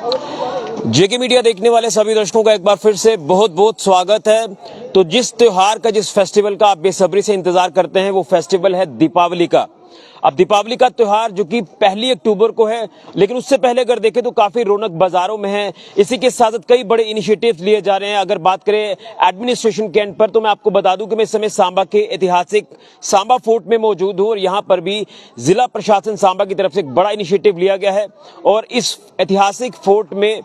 जेके media देखने वाले सभी दर्शकों का एक बार फिर से बहुत बहुत स्वागत है। तो जिस त्योहार का, जिस फेस्टिवल का आप बेसब्री से इंतजार करते हैं, वो फेस्टिवल है दीपावली का। अब दीपावली का त्योहार जो कि 1 अक्टूबर को है, लेकिन उससे पहले अगर देखें तो काफी रौनक बाजारों में है। इसी के साथ साथ कई बड़े इनिशिएटिव्स लिए जा रहे हैं। अगर बात करें एडमिनिस्ट्रेशन के एंड पर, तो मैं आपको बता दूं कि मैं इस समय सांबा के ऐतिहासिक सांबा फोर्ट में मौजूद हूं और यहां पर भी जिला प्रशासन सांबा की तरफ से एक बड़ा इनिशिएटिव लिया गया है और इस ऐतिहासिक फोर्ट में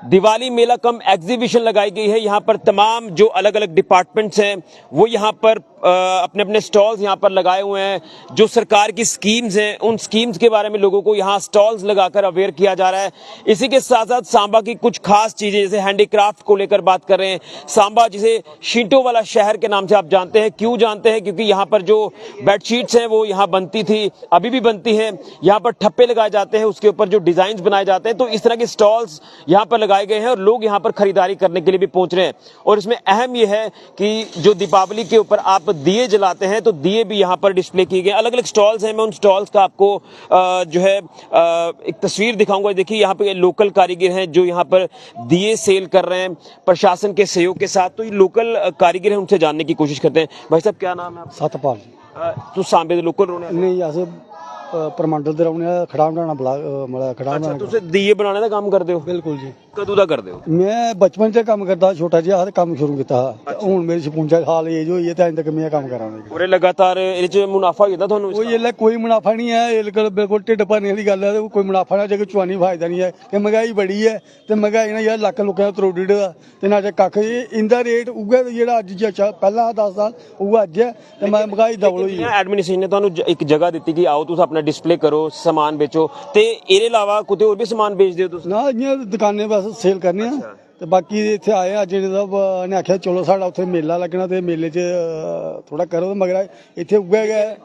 दिवाली मेला कम एग्जीबिशन लगाई गई है। यहाँ पर तमाम जो अलग अलग डिपार्टमेंट्स हैं वो यहाँ पर अपने अपने स्टॉल्स यहाँ पर लगाए हुए हैं। जो सरकार की स्कीम्स हैं उन स्कीम्स के बारे में लोगों को यहाँ स्टॉल्स लगाकर अवेयर किया जा रहा है। इसी के साथ साथ सांबा की कुछ खास चीजें जैसे हैंडीक्राफ्ट को लेकर बात कर रहे हैं। सांबा जिसे शीटों वाला शहर के नाम से आप जानते हैं, क्यों जानते हैं? क्योंकि यहाँ पर जो बेडशीट्स हैं वो यहाँ बनती थी, अभी भी बनती है। यहाँ पर ठप्पे लगाए जाते हैं, उसके ऊपर जो डिजाइन बनाए जाते हैं। तो इस तरह के स्टॉल्स यहाँ पर लगाए गए हैं और लोग यहाँ पर खरीदारी करने के लिए भी पहुंच रहे हैं। और इसमें अहम यह है कि जो दीपावली के ऊपर आप दिए जलाते हैं, तो दिए भी यहाँ पर डिस्प्ले किए गए। अलग अलग स्टॉल्स हैं, मैं उन स्टॉल्स का आपको जो है एक तस्वीर दिखाऊंगा। देखिए यहाँ पे लोकल कारीगर हैं जो यहाँ पर दिए सेल कर रहे हैं प्रशासन के सहयोग के साथ। तो ये लोकल कारीगर हैं, उनसे जानने की कोशिश करते हैं। भाई साहब क्या नाम है आपका? सतपाल तो सांबे दे लोकल रोने नहीं अस परमंडल दे रौने खड़ा बनाना ब्लाक मतलब खड़ा अच्छा, तुसे दिए बनाने का काम करते हो? बिल्कुल जी। कदों दा करते हो? मैं बचपन से काम करता, छोटा जिहा काम शुरू किया। हूं मेरी 56 साल एज होई है, तक मैं काम करा रहा। और लगातार ਇਹਦੇ ਚ ਮੁਨਾਫਾ ਹੁੰਦਾ ਤੁਹਾਨੂੰ? कोई ये कोई मुनाफा नहीं है, बिल्कुल ढिड भरने वाली गल है। कोई मुनाफा ना, जो चुआनी फायदा नहीं है कि महंगाई बड़ी है। तो महंगाई ना यार लख लोगों का तरोड़ी ना कख। इंदा रेट उगे जो अज पहला 10 साल उगे अज है, तो महंगाई डबल हुई है। एडमिनिस्ट्रेशन ने ਤੁਹਾਨੂੰ ਇੱਕ ਜਗ੍ਹਾ ਦਿੱਤੀ ਕਿ ਆਓ ਤੁਸੀਂ ਆਪਣਾ ਡਿਸਪਲੇ ਕਰੋ, ਸਮਾਨ ਵੇਚੋ, ਤੇ ਇਹਦੇ ਇਲਾਵਾ ਕਿਤੇ ਹੋਰ ਵੀ ਸਮਾਨ ਵੇਚਦੇ ਹੋ ਤੁਸੀਂ? ਨਾ ਇਹ ਦੁਕਾਨੇ ਬਸ ਸੇਲ ਕਰਨੀ ਆ ਤੇ ਬਾਕੀ ਇੱਥੇ ਆਏ ਆ ਜਿਹੜੇ ਦਾ ਨੇ ਆਖਿਆ ਚਲੋ ਸਾਡਾ ਉੱਥੇ ਮੇਲਾ ਲੱਗਣਾ ਤੇ ਮੇਲੇ 'ਚ ਥੋੜਾ ਕਰੋ, ਮਗਰ ਇੱਥੇ ਉੱਗਿਆ ਗਿਆ,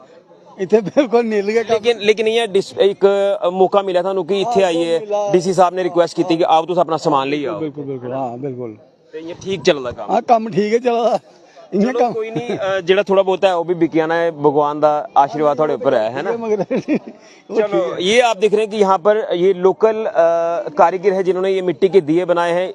ਇੱਥੇ ਬਿਲकुल ਨੀਲ ਗਿਆ। लेकिन ये एक मौका मिला था कि ਇੱਥੇ आइए, डीसी साहब ने रिक्वेस्ट की थी कि आओ ਤੁਸੀਂ ਆਪਣਾ ਸਮਾਨ ਲਈ ਆਓ। ਬਿਲਕੁਲ ਬਿਲकुल हाँ बिल्कुल। ਤੇ ਇਹ ਠੀਕ ਚੱਲਦਾ ਕੰਮ? हाँ काम ठीक है चला। चलो कोई नहीं, ਜਿਹੜਾ थोड़ा बहुत है वो भी बिक जाना है। भगवान का आशीर्वाद थोड़े ऊपर है ना? चलो ये आप देख रहे हैं कि यहाँ पर ये लोकल कारीगर है जिन्होंने ये मिट्टी के दिए बनाए हैं,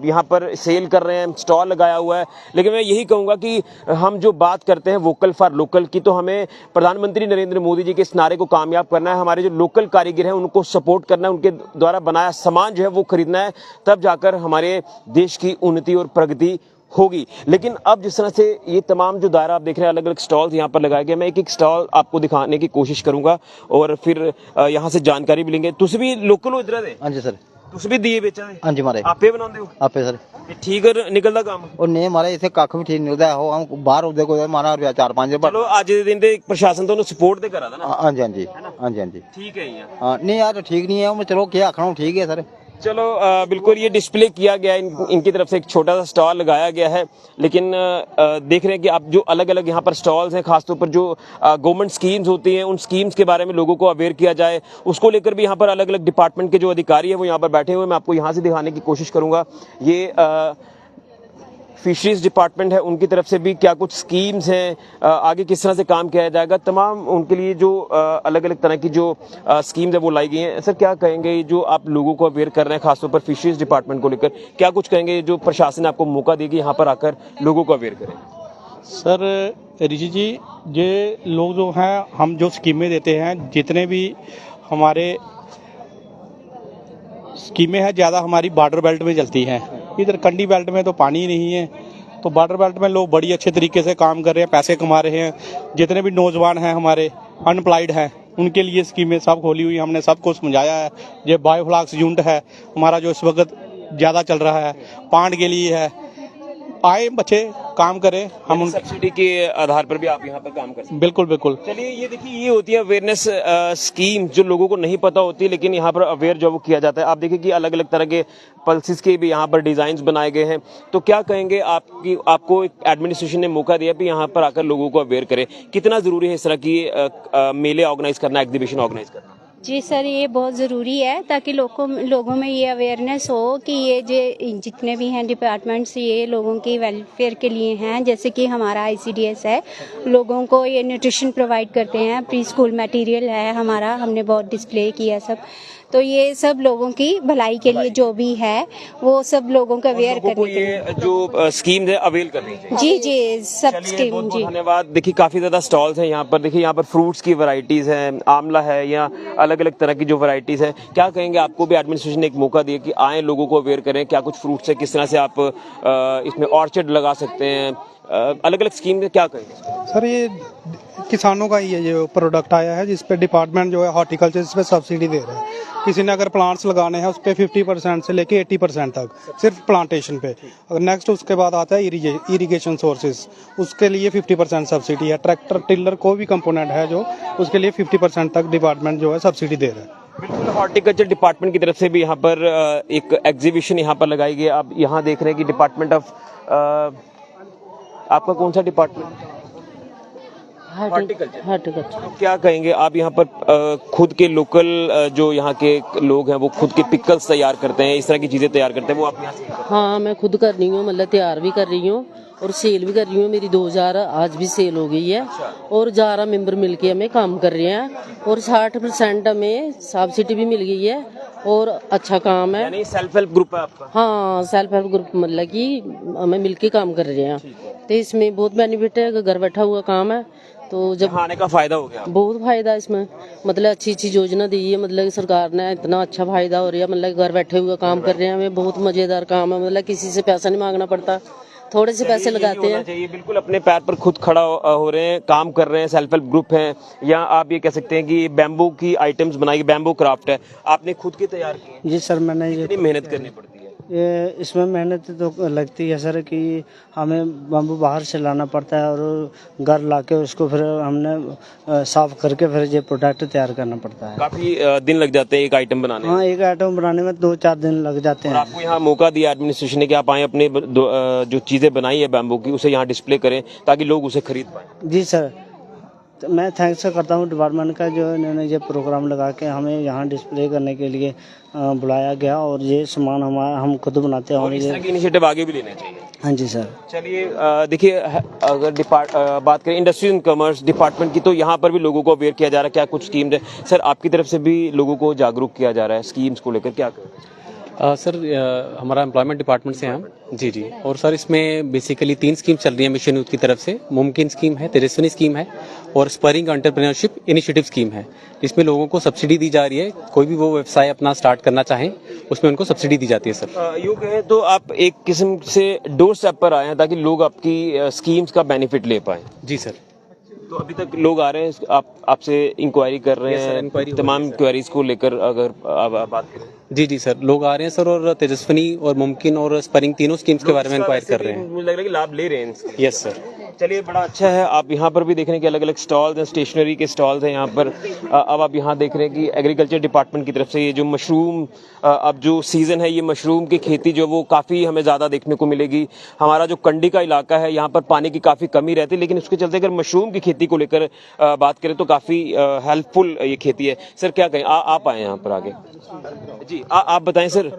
यहाँ पर सेल कर रहे हैं, स्टॉल लगाया हुआ है। लेकिन मैं यही कहूँगा कि हम जो बात करते हैं वोकल फॉर लोकल की, तो हमें प्रधानमंत्री नरेंद्र मोदी जी के इस नारे को कामयाब करना है। हमारे जो लोकल कारीगर हैं उनको सपोर्ट करना है, उनके द्वारा बनाया सामान जो है वो खरीदना है, तब जाकर हमारे देश की उन्नति और प्रगति होगी। लेकिन अब जिस तरह से ये तमाम जो दायरा आप देख रहे हैं, अलग अलग स्टॉल्स यहाँ पर लगाए गए, मैं एक एक स्टॉल आपको दिखाने की कोशिश करूंगा और फिर यहाँ से जानकारी भी लेंगे। तुम भी लोकल हो इधर दे? हाँ जी सर। तुम भी दिए बेचा दे? हाँ जी मारे। आपे बनाते हो? आपे सर। ठीक निकलता काम? और नहीं मारे इसे कख भी ठीक निकलता है। हम बाहर उदे को मारा रुपया 4-5 रुपए। चलो आज के दिन ते प्रशासन तो सपोर्ट ते करा था ना? हाँ जी हाँ जी हाँ जी हाँ जी ठीक है। हाँ नहीं यार ठीक नहीं है, चलो क्या आखना ठीक है सर। चलो बिल्कुल ये डिस्प्ले किया गया है, इनकी तरफ से एक छोटा सा स्टॉल लगाया गया है। लेकिन देख रहे हैं कि आप जो अलग अलग यहाँ पर स्टॉल्स हैं, खासतौर पर जो गवर्नमेंट स्कीम्स होती हैं उन स्कीम्स के बारे में लोगों को अवेयर किया जाए, उसको लेकर भी यहाँ पर अलग अलग डिपार्टमेंट के जो अधिकारी हैं वो यहाँ पर बैठे हुए। मैं आपको यहाँ से दिखाने की कोशिश करूँगा। ये फिशरीज डिपार्टमेंट है, उनकी तरफ से भी क्या कुछ स्कीम्स हैं, आगे किस तरह से काम किया जाएगा, तमाम उनके लिए जो अलग अलग तरह की जो स्कीम्स है वो लाई गई हैं। सर क्या कहेंगे जो आप लोगों को अवेयर कर रहे हैं खासतौर पर फिशरीज डिपार्टमेंट को लेकर, क्या कुछ कहेंगे जो प्रशासन ने आपको मौका देगी यहाँ पर आकर लोगों को अवेयर करें? सर ऋषि जी, ये लोग जो हैं, हम जो स्कीमें देते हैं, जितने भी हमारे स्कीमें हैं ज़्यादा हमारी बॉर्डर बेल्ट में चलती हैं। इधर कंडी बेल्ट में तो पानी ही नहीं है, तो बॉर्डर बेल्ट में लोग बड़ी अच्छे तरीके से काम कर रहे हैं, पैसे कमा रहे हैं। जितने भी नौजवान हैं हमारे अनएम्प्लॉयड हैं, उनके लिए स्कीमें सब खोली हुई, हमने सबको समझाया है। ये बायोफ्लाक्स यूनिट है हमारा जो इस वक्त ज़्यादा चल रहा है, पांड के लिए है। आए बच्चे काम करें, हम उन सब्सिडी के आधार पर भी आप यहाँ पर काम कर सकते हैं? बिल्कुल बिल्कुल। चलिए ये देखिए, ये होती है अवेयरनेस स्कीम जो लोगों को नहीं पता होती, लेकिन यहाँ पर अवेयर जो वो किया जाता है। आप देखिए कि अलग अलग तरह के पल्सेस के भी यहाँ पर डिजाइन बनाए गए हैं। तो क्या कहेंगे आपको एडमिनिस्ट्रेशन ने मौका दिया कि यहाँ पर आकर लोगों को अवेयर करें, कितना जरूरी है इस तरह की मेले ऑर्गेनाइज करना, एग्जीबिशन ऑर्गेनाइज करना? जी सर, ये बहुत ज़रूरी है ताकि लोगों में ये अवेयरनेस हो कि ये जितने भी हैं डिपार्टमेंट्स ये लोगों की वेलफेयर के लिए हैं। जैसे कि हमारा आईसीडीएस है, लोगों को ये न्यूट्रिशन प्रोवाइड करते हैं, प्री स्कूल मटेरियल है हमारा, हमने बहुत डिस्प्ले किया सब। तो ये सब लोगों की भलाई के लिए जो भी है वो सब लोगों को अवेयर लोगों को करने के लिए। ये जो स्कीम है अवेल करनी चाहिए। जी जी, सब चलिए, स्कीम बहुत बहुत जी। धन्यवाद। देखिए काफी ज्यादा स्टॉल्स हैं यहाँ पर। देखिए यहाँ पर फ्रूट्स की वैरायटीज हैं, आंवला है या अलग अलग तरह की जो वैरायटीज है। क्या कहेंगे, आपको भी एडमिनिस्ट्रेशन ने एक मौका दिया कि आए लोगों को अवेयर करें, क्या कुछ फ्रूट्स है, किस तरह से आप इसमें ऑर्चर्ड लगा सकते हैं, अलग अलग स्कीम है, क्या कहेंगे? सर ये किसानों का ही है जो प्रोडक्ट आया है, जिस पे डिपार्टमेंट जो है हॉर्टिकल्चर इस पे सब्सिडी दे रहा है। किसी ने अगर प्लांट्स लगाने हैं उस पे 50% से लेके 80% तक सिर्फ प्लांटेशन पे। अगर नेक्स्ट उसके बाद आता है इरिगेशन सोर्सेज, उसके लिए 50% सब्सिडी है। ट्रैक्टर टिलर को भी कंपोनेंट है जो उसके लिए 50% तक डिपार्टमेंट जो है सब्सिडी दे रहा है। बिल्कुल, हॉर्टिकल्चर डिपार्टमेंट की तरफ से भी यहाँ पर एक एग्जीबिशन यहाँ पर लगाई गई है। आप यहाँ देख रहे हैं कि डिपार्टमेंट ऑफ आपका कौन सा डिपार्टमेंट? हॉर्टिकल्चर। क्या कहेंगे आप, यहाँ पर खुद के लोकल जो यहाँ के लोग हैं वो खुद के पिकल्स तैयार करते हैं, इस तरह की चीजें तैयार करते हैं, वो आप यहाँ से? हाँ, मैं खुद कर रही हूँ, मतलब तैयार भी कर रही हूँ और सेल भी कर रही हूँ। मेरी 2000 आज भी सेल हो गई है और 11 मेंबर मिलके हमें काम कर रहे हैं और 60% हमें सब्सिडी भी मिल गई है और अच्छा काम है। यानी सेल्फ हेल्प ग्रुप है आपका? हाँ, सेल्फ हेल्प ग्रुप, मतलब कि हमें मिलके काम कर रहे हैं। तो इसमें बहुत बेनिफिट है, घर बैठा हुआ काम है। तो जब आने का फायदा हो गया, बहुत फायदा इसमें, मतलब अच्छी अच्छी योजना दी है, मतलब सरकार ने इतना अच्छा फायदा हो रहा है, मतलब घर बैठे हुए काम कर रहे हैं। हमें बहुत मजेदार काम है, मतलब किसी से पैसा नहीं मांगना पड़ता, थोड़े से पैसे लगाते हैं। चाहिए बिल्कुल अपने पैर पर खुद खड़ा हो रहे हैं, काम कर रहे हैं, सेल्फ हेल्प ग्रुप है, या आप ये कह सकते हैं कि बैम्बू की आइटम्स बनाई, बैम्बू क्राफ्ट है, आपने खुद की तैयार की है? जी सर, मैंने ये कितनी मेहनत करनी पड़ती है? इसमें मेहनत तो लगती है सर कि हमें बम्बू बाहर से लाना पड़ता है और घर लाके उसको फिर हमने साफ करके फिर ये प्रोडक्ट तैयार करना पड़ता है। काफी दिन लग जाते हैं एक आइटम बनाने में? हाँ, एक आइटम बनाने में 2-4 दिन लग जाते और हैं। आपको यहाँ मौका दिया एडमिनिस्ट्रेशन ने कि आप आए, अपने जो चीजें बनाई है बैम्बू की उसे यहाँ डिस्प्ले करें ताकि लोग उसे खरीद पाए। जी सर, तो मैं थैंक्स करता हूँ डिपार्टमेंट का, जो इन्होंने ये प्रोग्राम लगा के हमें यहाँ डिस्प्ले करने के लिए बुलाया गया और ये सामान हमारा हम खुद बनाते हैं। और इस तरह के इनिशिएटिव आगे भी लेने चाहिए। हाँ जी सर। चलिए, देखिए अगर बात करें इंडस्ट्री एंड कॉमर्स डिपार्टमेंट की, तो यहाँ पर भी लोगों को अवेयर किया जा रहा है, क्या कुछ स्कीम्स है? सर, आपकी तरफ से भी लोगों को जागरूक किया जा रहा है स्कीम्स को लेकर, क्या करें? सर, हमारा एम्प्लॉयमेंट डिपार्टमेंट से हैं हम। जी। और सर, इसमें बेसिकली 3 स्कीम चल रही है मिशन यूथ की तरफ से। मुमकिन स्कीम है, तेजस्विनी स्कीम है और स्परिंग एंटरप्रेन्योरशिप इनिशिएटिव स्कीम है, जिसमें लोगों को सब्सिडी दी जा रही है। कोई भी वो व्यवसाय अपना स्टार्ट करना चाहें उसमें उनको सब्सिडी दी जाती है सर। यूँ कहें तो आप एक किस्म से डोर स्टेप पर आए हैं ताकि लोग आपकी स्कीम्स का बेनिफिट ले पाएं। जी सर। तो अभी तक लोग आ रहे हैं, आपसे इंक्वायरी कर रहे हैं, तमाम इंक्वायरीज को लेकर अगर आप बात करें? जी सर, लोग आ रहे हैं सर और तेजस्विनी और मुमकिन और स्परिंग तीनों स्कीम्स के बारे में इंक्वायर कर रहे हैं। मुझे लग रहा है कि लाभ ले रहे हैं इनसे। Yes sir. चलिए, बड़ा अच्छा है। आप यहाँ पर भी देख रहे हैं कि अलग अलग स्टॉल्स हैं, स्टेशनरी के स्टॉल्स हैं यहाँ पर। अब आप यहाँ देख रहे हैं कि एग्रीकल्चर डिपार्टमेंट की तरफ से ये जो मशरूम, अब जो सीज़न है, ये मशरूम की खेती जो वो काफ़ी हमें ज़्यादा देखने को मिलेगी। हमारा जो कंडी का इलाका है यहाँ पर पानी की काफ़ी कमी रहती है, लेकिन उसके चलते अगर मशरूम की खेती को लेकर बात करें तो काफ़ी हेल्पफुल ये खेती है। सर, क्या कहें, आप आए यहाँ पर आगे जी, आप बताएं सर,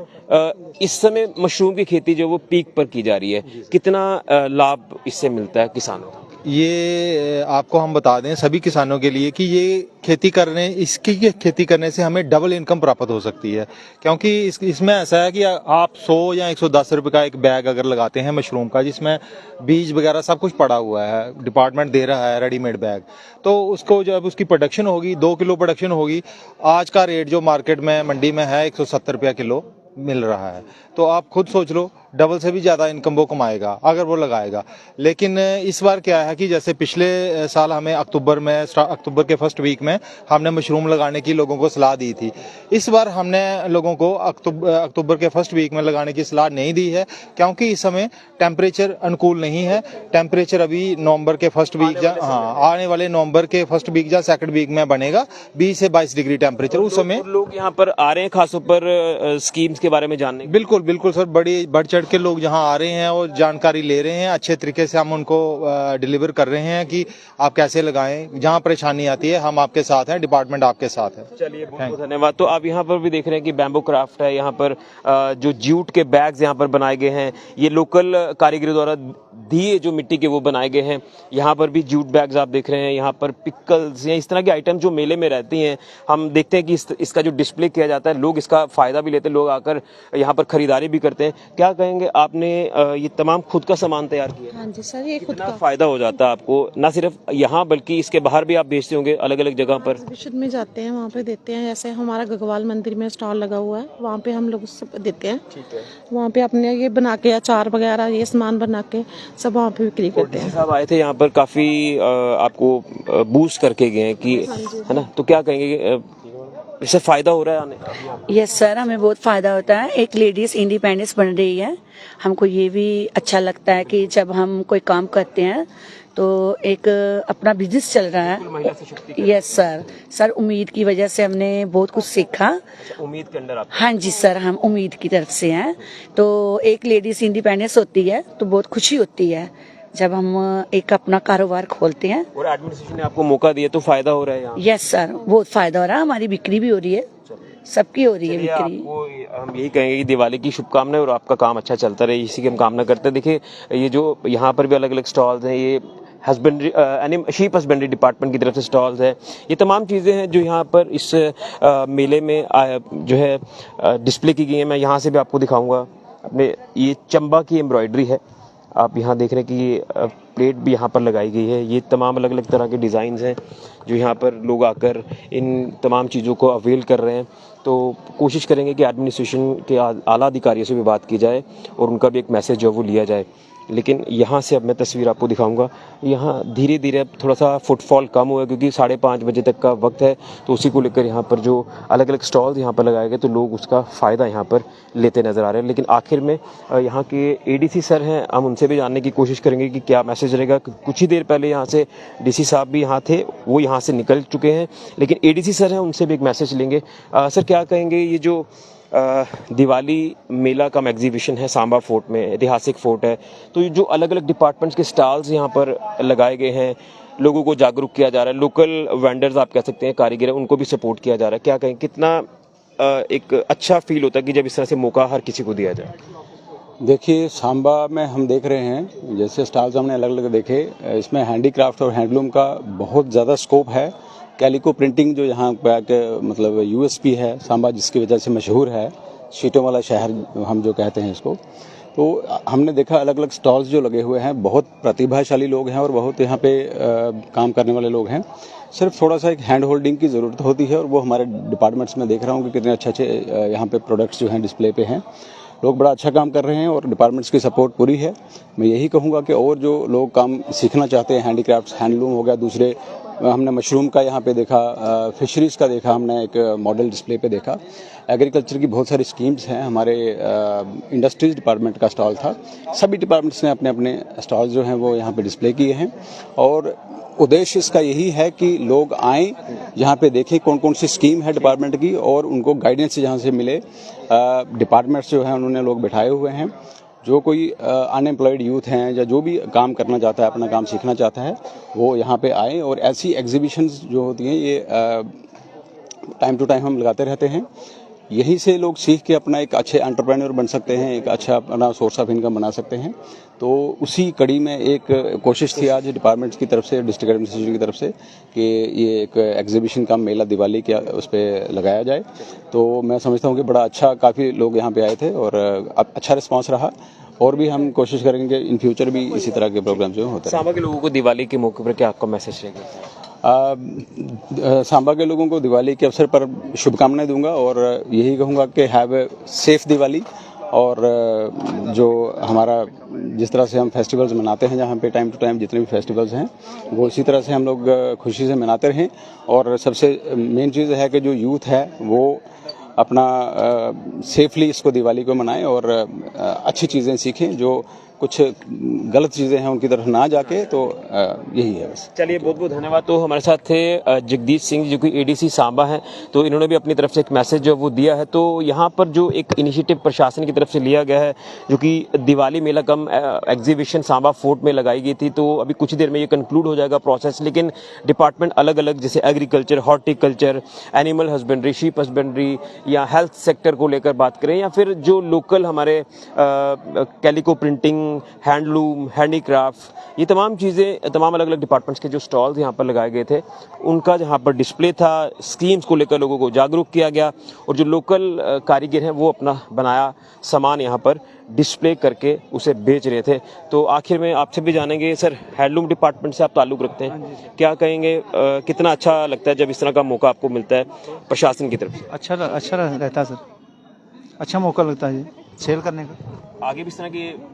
इस समय मशरूम की खेती जो वो पीक पर की जा रही है, कितना लाभ इससे मिलता है किसानों को? ये आपको हम बता दें सभी किसानों के लिए कि ये इसकी खेती करने से हमें डबल इनकम प्राप्त हो सकती है, क्योंकि इसमें ऐसा है कि आप 100 या 110 रुपए का एक बैग अगर लगाते हैं मशरूम का, जिसमें बीज वगैरह सब कुछ पड़ा हुआ है, डिपार्टमेंट दे रहा है रेडीमेड बैग, तो उसको जब उसकी प्रोडक्शन होगी, 2 किलो प्रोडक्शन होगी, आज का रेट जो मार्केट में मंडी में है 170 रुपया किलो मिल रहा है। तो आप खुद सोच लो, डबल से भी ज़्यादा इनकम वो कमाएगा अगर वो लगाएगा। लेकिन इस बार क्या है कि जैसे पिछले साल हमें अक्टूबर के फर्स्ट वीक में हमने मशरूम लगाने की लोगों को सलाह दी थी। इस बार हमने लोगों को अक्टूबर के फर्स्ट वीक में लगाने की सलाह नहीं दी है, क्योंकि इस समय टेम्परेचर अनुकूल नहीं है। टेम्परेचर अभी नवंबर के फर्स्ट वीक आने वाले नवंबर के फर्स्ट वीक या सेकंड वीक में बनेगा 20 से 22 डिग्री टेम्परेचर। उस समय लोग यहाँ पर आ रहे हैं खासतौर पर स्कीम्स के बारे में जानने। बिल्कुल सर, बढ़ चढ़ लिमिटेड के लोग यहाँ आ रहे हैं और जानकारी ले रहे हैं। अच्छे तरीके से हम उनको डिलीवर कर रहे हैं कि आप कैसे लगाएं, जहाँ परेशानी आती है हम आपके साथ हैं, डिपार्टमेंट आपके साथ है। चलिए बहुत बहुत धन्यवाद। तो आप यहाँ पर भी देख रहे हैं कि बैम्बू क्राफ्ट है, यहाँ पर जो जूट के बैग्स यहाँ पर बनाए गए हैं, ये लोकल कारीगरों द्वारा दिए जो मिट्टी के वो बनाए गए हैं। यहाँ पर भी जूट बैग्स आप देख रहे हैं, यहाँ पर पिकल्स या इस तरह के आइटम जो मेले में रहती हैं, हम देखते हैं कि इसका जो डिस्प्ले किया जाता है, लोग इसका फायदा भी लेते हैं, लोग आकर यहाँ पर खरीदारी भी करते हैं। क्या कहेंगे, आपने ये तमाम खुद का सामान तैयार किया? हाँ जी सर, ये खुद कितना का फायदा हो जाता है आपको, ना सिर्फ यहाँ बल्कि इसके बाहर भी आप बेचते होंगे अलग अलग जगह पर? एग्जीबिशन में जाते हैं, वहाँ पे देते हैं। जैसे हमारा गगवाल मंदिर में स्टॉल लगा हुआ है, वहाँ पे हम लोग सब देते हैं। ठीक है। वहाँ पे अपने ये बना के अचार वगैरह ये सामान बना के सब वहाँ पे बिक्री करते हैं। साहब आए थे यहाँ पर, काफी आपको बूस्ट करके गए हैं कि, है ना, तो क्या कहेंगे, इससे फायदा हो रहा है आने? यस सर, हमें बहुत फायदा होता है। एक लेडीज इंडिपेंडेंस बन रही है। हमको ये भी अच्छा लगता है कि जब हम कोई काम करते हैं तो एक अपना बिजनेस चल रहा है। यस सर, उम्मीद की वजह से हमने बहुत कुछ सीखा। उम्मीद के अंदर आप? हाँ जी सर, हम उम्मीद की तरफ से हैं। तो एक लेडीज इंडिपेंडेंस होती है तो बहुत खुशी होती है जब हम एक अपना कारोबार खोलते हैं। और एडमिनिस्ट्रेशन ने आपको मौका दिया तो फायदा हो रहा है यहाँ? यस सर, बहुत फायदा हो रहा है। हमारी बिक्री भी हो रही है, सबकी हो रही है बिक्री। आपको हम यही कहेंगे कि दिवाली की शुभकामनाएं और आपका काम अच्छा चलता रहे, इसी की हम कामना करते हैं। देखिए ये जो यहाँ पर भी अलग अलग स्टॉल्स हैं, ये हस्बेंड्री शीप हस्बेंड्री डिपार्टमेंट की तरफ से स्टॉल्स है। ये तमाम चीज़ें हैं जो यहाँ पर इस मेले में जो है डिस्प्ले की गई है। मैं यहाँ से भी आपको दिखाऊंगा। अपने ये चंबा की एम्ब्रॉयडरी है, आप यहाँ देख रहे हैं कि ये प्लेट भी यहाँ पर लगाई गई है। ये तमाम अलग अलग तरह के डिज़ाइंस हैं जो यहाँ पर लोग आकर इन तमाम चीज़ों को अवेल कर रहे हैं। तो कोशिश करेंगे कि एडमिनिस्ट्रेशन के आला अधिकारियों से भी बात की जाए और उनका भी एक मैसेज जो वो लिया जाए। लेकिन यहाँ से अब मैं तस्वीर आपको दिखाऊंगा। यहाँ धीरे धीरे अब थोड़ा सा फुटफॉल कम हुआ है क्योंकि 5:30 बजे तक का वक्त है, तो उसी को लेकर यहाँ पर जो अलग अलग स्टॉल्स यहाँ पर लगाए गए तो लोग उसका फ़ायदा यहाँ पर लेते नज़र आ रहे हैं। लेकिन आखिर में यहाँ के एडीसी सर हैं, हम उनसे भी जानने की कोशिश करेंगे कि क्या मैसेज रहेगा। कुछ ही देर पहले यहाँ से डीसी साहब भी यहाँ थे, वो यहाँ से निकल चुके हैं, लेकिन एडीसी सर हैं, उनसे भी एक मैसेज लेंगे। सर क्या कहेंगे, ये जो दिवाली मेला कम एग्जीबिशन है सांबा फोर्ट में, ऐतिहासिक फोर्ट है, तो ये जो अलग अलग डिपार्टमेंट्स के स्टॉल्स यहाँ पर लगाए गए हैं, लोगों को जागरूक किया जा रहा है, लोकल वेंडर्स आप कह सकते हैं, कारीगर हैं, उनको भी सपोर्ट किया जा रहा है। क्या कहें, कितना एक अच्छा फील होता है कि जब इस तरह से मौका हर किसी को दिया जाए? देखिए, सांबा में हम देख रहे हैं जैसे स्टॉल्स हमने अलग अलग देखे, इसमें हैंडीक्राफ्ट और हैंडलूम का बहुत ज़्यादा स्कोप है। कैलिको प्रिंटिंग जो यहाँ पे मतलब यूएसपी है सांबा, जिसकी वजह से मशहूर है, शीटों वाला शहर हम जो कहते हैं इसको। तो हमने देखा अलग अलग स्टॉल्स जो लगे हुए हैं, बहुत प्रतिभाशाली लोग हैं और बहुत यहाँ पे काम करने वाले लोग हैं। सिर्फ थोड़ा सा एक हैंड होल्डिंग की ज़रूरत होती है और वो हमारे डिपार्टमेंट्स में देख रहा हूँ कि कितने अच्छे अच्छे यहाँ पे प्रोडक्ट्स जो हैं डिस्प्ले पे हैं। लोग बड़ा अच्छा काम कर रहे हैं और डिपार्टमेंट्स की सपोर्ट पूरी है। मैं यही कहूँगा कि और जो लोग काम सीखना चाहते हैं, हैंडीक्राफ्ट्स, हैंडलूम हो गया, दूसरे हमने मशरूम का यहाँ पे देखा, फिशरीज़ का देखा, हमने एक मॉडल डिस्प्ले पे देखा। एग्रीकल्चर की बहुत सारी स्कीम्स हैं। हमारे इंडस्ट्रीज़ डिपार्टमेंट का स्टॉल था। सभी डिपार्टमेंट्स ने अपने अपने स्टॉल्स जो हैं वो यहाँ पे डिस्प्ले किए हैं और उद्देश्य इसका यही है कि लोग आएँ, यहाँ पे देखें कौन कौन सी स्कीम है डिपार्टमेंट की और उनको गाइडेंस जहाँ से मिले। डिपार्टमेंट्स जो हैं उन्होंने लोग बैठाए हुए हैं। जो कोई अनएम्प्लॉयड यूथ हैं या जो भी काम करना चाहता है, अपना काम सीखना चाहता है, वो यहाँ पे आए। और ऐसी एग्जीबिशंस जो होती हैं ये टाइम टू टाइम हम लगाते रहते हैं। यहीं से लोग सीख के अपना एक अच्छे एंटरप्रेन्योर बन सकते हैं, एक अच्छा अपना सोर्स ऑफ इनकम बना सकते हैं। तो उसी कड़ी में एक कोशिश थी आज डिपार्टमेंट्स की तरफ से, डिस्ट्रिक्ट एडमिनिस्ट्रेशन की तरफ से, कि ये एक एग्जीबिशन का मेला दिवाली का उस पर लगाया जाए। तो मैं समझता हूँ कि बड़ा अच्छा, काफ़ी लोग यहाँ पे आए थे और अच्छा रिस्पांस रहा। और भी हम कोशिश करेंगे इन फ्यूचर भी इसी तरह के प्रोग्राम जो होते हैं। सांबा के लोगों को दिवाली के मौके पर क्या आपका मैसेज रहेगा? सांबा के लोगों को दिवाली के अवसर पर शुभकामनाएं दूंगा और यही कहूँगा कि हैव ए सेफ दिवाली। और जो हमारा जिस तरह से हम फेस्टिवल्स मनाते हैं, जहाँ पे टाइम टू टाइम जितने भी फेस्टिवल्स हैं वो इसी तरह से हम लोग खुशी से मनाते रहें। और सबसे मेन चीज़ है कि जो यूथ है वो अपना सेफली इसको दिवाली को मनाएं और अच्छी चीज़ें सीखें जो कुछ गलत चीज़ें हैं उनकी तरफ ना जाके, तो यही है बस। चलिए, बहुत बहुत धन्यवाद। तो हमारे साथ थे जगदीश सिंह जो कि एडीसी सांबा हैं, तो इन्होंने भी अपनी तरफ से एक मैसेज जो वो दिया है। तो यहाँ पर जो एक इनिशिएटिव प्रशासन की तरफ से लिया गया है, जो कि दिवाली मेला कम एग्जीबिशन सांबा फोर्ट में लगाई गई थी, तो अभी कुछ देर में ये कंक्लूड हो जाएगा प्रोसेस। लेकिन डिपार्टमेंट अलग अलग, जैसे agriculture, horticulture, animal husbandry, sheep husbandry या हेल्थ सेक्टर को लेकर बात करें, या फिर जो लोकल हमारे कैलिको प्रिंटिंग, हैंडलूम, हैंडीक्राफ्ट, ये तमाम चीज़ें, तमाम अलग अलग डिपार्टमेंट्स के जो स्टॉल्स यहाँ पर लगाए गए थे, उनका जहाँ पर डिस्प्ले था, स्कीम्स को लेकर लोगों को जागरूक किया गया, और जो लोकल कारीगर हैं वो अपना बनाया सामान यहाँ पर डिस्प्ले करके उसे बेच रहे थे। तो आखिर में आपसे भी जानेंगे, सर हैंडलूम डिपार्टमेंट से आप ताल्लुक़ रखते हैं, क्या कहेंगे, कितना अच्छा लगता है जब इस तरह का मौका आपको मिलता है प्रशासन की तरफ से? अच्छा रहता है सर, अच्छा मौका लगता है सेल करने का। आगे भी इस तरह के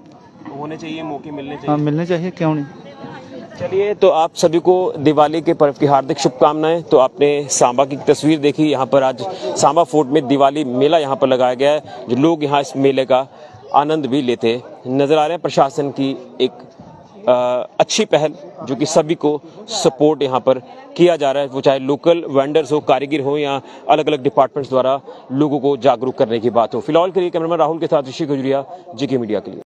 होने चाहिए, मौके मिलने चाहिए। हाँ, मिलने चाहिए, क्यों नहीं। चलिए, तो आप सभी को दिवाली के पर्व की हार्दिक शुभकामनाएं। तो आपने सांबा की तस्वीर देखी, यहाँ पर आज सांबा फोर्ट में दिवाली मेला यहाँ पर लगाया गया है, जो लोग यहाँ इस मेले का आनंद भी लेते नजर आ रहे हैं। प्रशासन की एक अच्छी पहल जो कि सभी को सपोर्ट यहाँ पर किया जा रहा है, वो चाहे लोकल वेंडर्स हो, कारीगर हो, या अलग अलग डिपार्टमेंट्स द्वारा लोगों को जागरूक करने की बात हो। फिलहाल के लिए कैमरामैन राहुल के साथ ऋषि गुजरिया, जीके मीडिया के लिए।